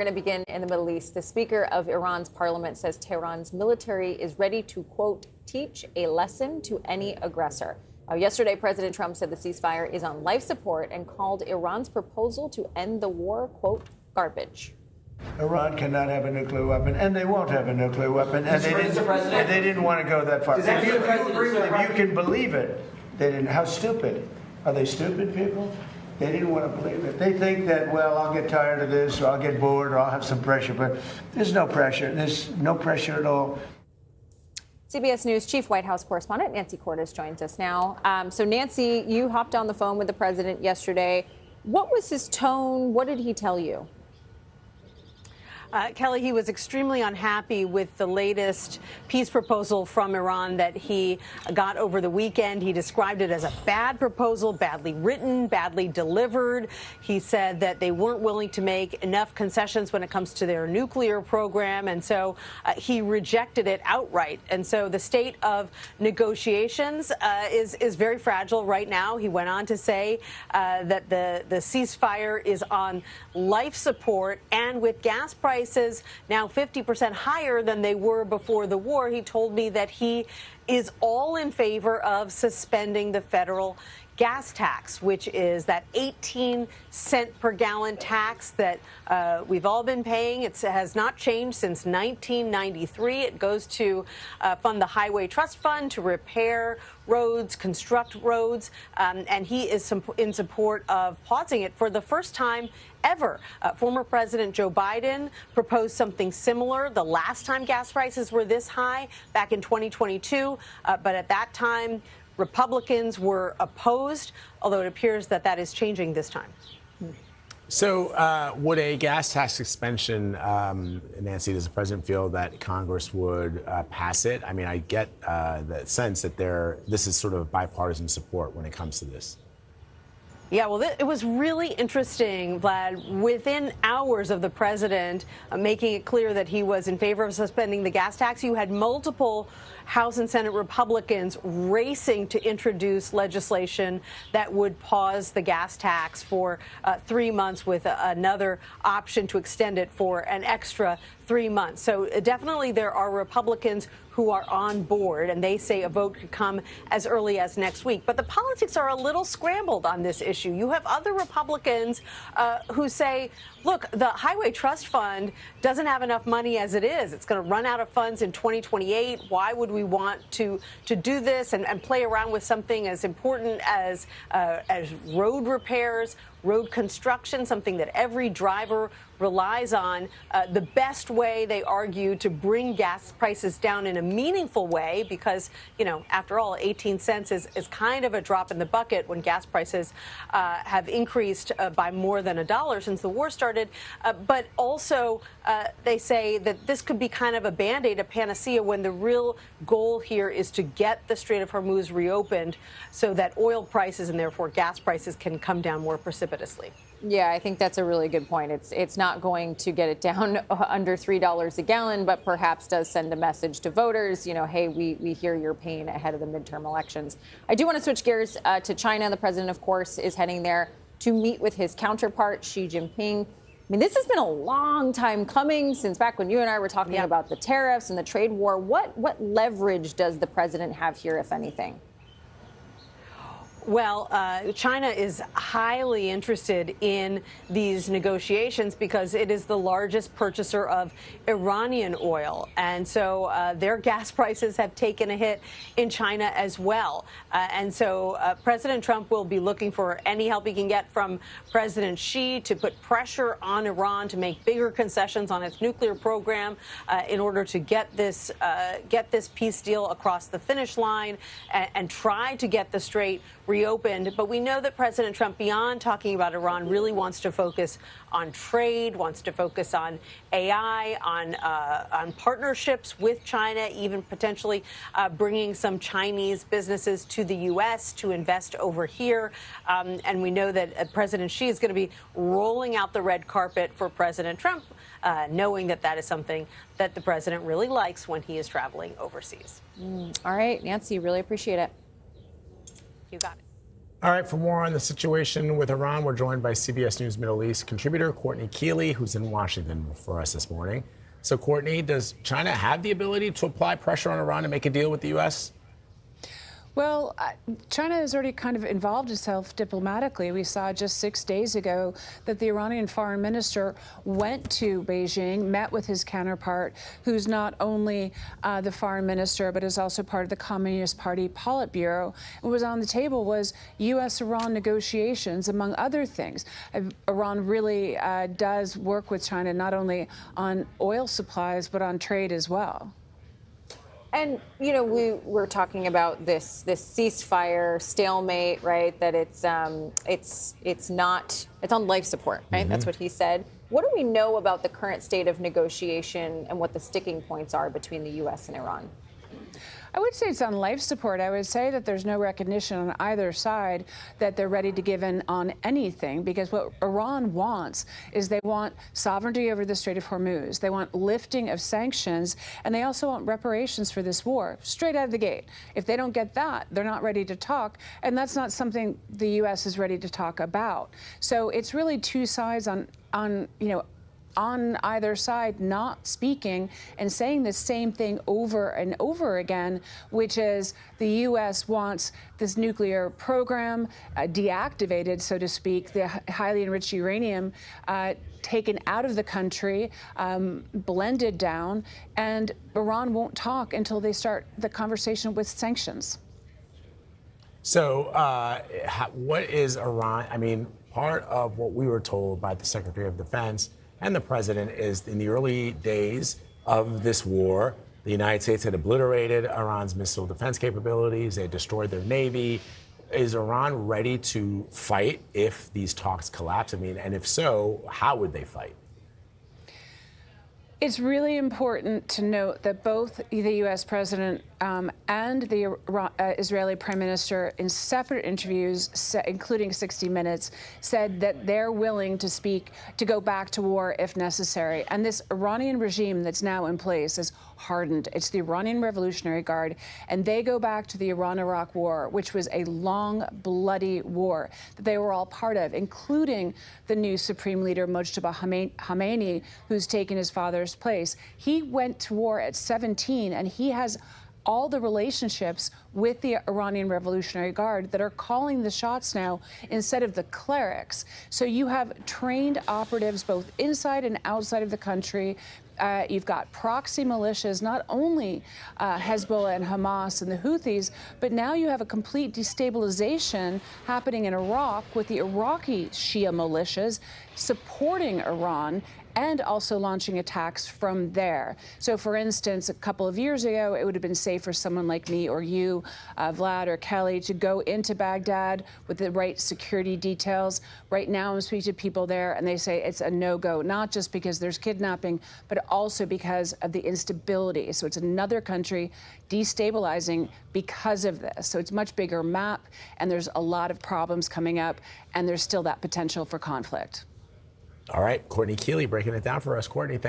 We're going to begin in the Middle East. The Speaker of Iran's parliament says Tehran's military is ready to, quote, teach a lesson to any aggressor. Yesterday, President Trump said the ceasefire is on life support and called Iran's proposal to end the war, quote, garbage. Iran cannot have a nuclear weapon, and they won't have a nuclear weapon, and they didn't want to go that far. If you can believe it, they didn't. How stupid. Are they stupid people? They didn't want to believe it. They think that, well, I'll get tired of this, or I'll get bored, or I'll have some pressure. But there's no pressure. There's no pressure at all. CBS News Chief White House correspondent Nancy Courtney joins us now. So, Nancy, you hopped on the phone with the president yesterday. What was his tone? What did he tell you? Kelly, he was extremely unhappy with the latest peace proposal from Iran that he got over the weekend. He described it as a bad proposal, badly written, badly delivered. He said that they weren't willing to make enough concessions when it comes to their nuclear program, and so he rejected it outright. And so the state of negotiations is very fragile right now. He went on to say that the ceasefire is on life support, and with gas prices now 50% higher than they were before the war, he told me that he is all in favor of suspending the federal gas tax, which is that 18-cent per gallon tax that we've all been paying. It has not changed since 1993. It goes to fund the Highway Trust Fund to repair roads, construct roads, and he is in support of pausing it for the first time ever. Former President Joe Biden proposed something similar the last time gas prices were this high, back in 2022, but at that time, Republicans were opposed, although it appears that that is changing this time. So would a gas tax suspension, Nancy, does the president feel that Congress would pass it? I mean, I get the sense that this is sort of bipartisan support when it comes to this. Yeah, well, it was really interesting, Vlad. Within hours of the president making it clear that he was in favor of suspending the gas tax, you had multiple House and Senate Republicans racing to introduce legislation that would pause the gas tax for 3 months with another option to extend it for an extra 3 months. So definitely there are Republicans who are on board, and they say a vote could come as early as next week. But the politics are a little scrambled on this issue. You have other Republicans who say, look, the Highway Trust Fund doesn't have enough money as it is. It's going to run out of funds in 2028. Why would we want to do this and play around with something as important as road repairs, road construction, something that every driver relies on? The best way, they argue, to bring gas prices down in a meaningful way, because, you know, after all, 18 cents is kind of a drop in the bucket when gas prices have increased by more than $1 since the war started. But also, they say that this could be kind of a Band-Aid, a panacea, when the real goal here is to get the Strait of Hormuz reopened so that oil prices and therefore gas prices can come down more precipitously. Yeah, I think that's a really good point. It's not going to get it down under $3 a gallon, but perhaps does send a message to voters, you know, hey, we hear your pain ahead of the midterm elections. I do want to switch gears to China. The president, of course, is heading there to meet with his counterpart, Xi Jinping. I mean, this has been a long time coming, since back when you and I were talking about the tariffs and the trade war. What leverage does the president have here, if anything? Well, China is highly interested in these negotiations because it is the largest purchaser of Iranian oil. And so their gas prices have taken a hit in China as well. And so President Trump will be looking for any help he can get from President Xi to put pressure on Iran to make bigger concessions on its nuclear program in order to get this peace deal across the finish line and try to get the strait reopened. But we know that President Trump, beyond talking about Iran, really wants to focus on trade, wants to focus on AI, on partnerships with China, even potentially bringing some Chinese businesses to the U.S. to invest over here. And we know that President Xi is going to be rolling out the red carpet for President Trump, knowing that that is something that the president really likes when he is traveling overseas. All right, Nancy, really appreciate it. You got it. All right, for more on the situation with Iran, we're joined by CBS News Middle East contributor Courtney Kealy, who's in Washington for us this morning. So, Courtney, does China have the ability to apply pressure on Iran to make a deal with the U.S.? Well, China has already kind of involved itself diplomatically. We saw just 6 days ago that the Iranian foreign minister went to Beijing, met with his counterpart, who's not only the foreign minister, but is also part of the Communist Party Politburo. What was on the table was U.S.-Iran negotiations, among other things. Iran really does work with China not only on oil supplies, but on trade as well. And, you know, we were talking about this ceasefire stalemate, right? That it's on life support, right? That's what he said. What do we know about the current state of negotiation and what the sticking points are between the U.S. and Iran? I would say it's on life support. I would say that there's no recognition on either side that they're ready to give in on anything, because what Iran wants is they want sovereignty over the Strait of Hormuz. They want lifting of sanctions, and they also want reparations for this war, straight out of the gate. If they don't get that, they're not ready to talk, and that's not something the U.S. is ready to talk about. So it's really two sides on either side not speaking and saying the same thing over and over again, which is the U.S. wants this nuclear program deactivated, so to speak, the highly enriched uranium taken out of the country, blended down, and Iran won't talk until they start the conversation with sanctions. So what is Iran? I mean, part of what we were told by the Secretary of Defense and the president is in the early days of this war, the United States had obliterated Iran's missile defense capabilities. They had destroyed their navy. Is Iran ready to fight if these talks collapse? I mean, and if so, how would they fight? It's really important to note that both the U.S. president and the Israeli prime minister, in separate interviews, including 60 Minutes, said that they're willing to go back to war if necessary. And this Iranian regime that's now in place is hardened. It's the Iranian Revolutionary Guard, and they go back to the Iran-Iraq War, which was a long, bloody war that they were all part of, including the new supreme leader, Mojtaba Khamenei, who's taken his father's place. He went to war at 17, and he has all the relationships with the Iranian Revolutionary Guard that are calling the shots now instead of the clerics. So you have trained operatives both inside and outside of the country. You've got proxy militias, not only Hezbollah and Hamas and the Houthis, but now you have a complete destabilization happening in Iraq with the Iraqi Shia militias supporting Iran and also launching attacks from there. So, for instance, a couple of years ago, it would have been safe for someone like me or you, Vlad or Kealy, to go into Baghdad with the right security details. Right now, I'm speaking to people there, and they say it's a no-go, not just because there's kidnapping, but also because of the instability. So it's another country destabilizing because of this. So it's a much bigger map, and there's a lot of problems coming up, and there's still that potential for conflict. All right, Courtney Kealy breaking it down for us. Courtney, thank you.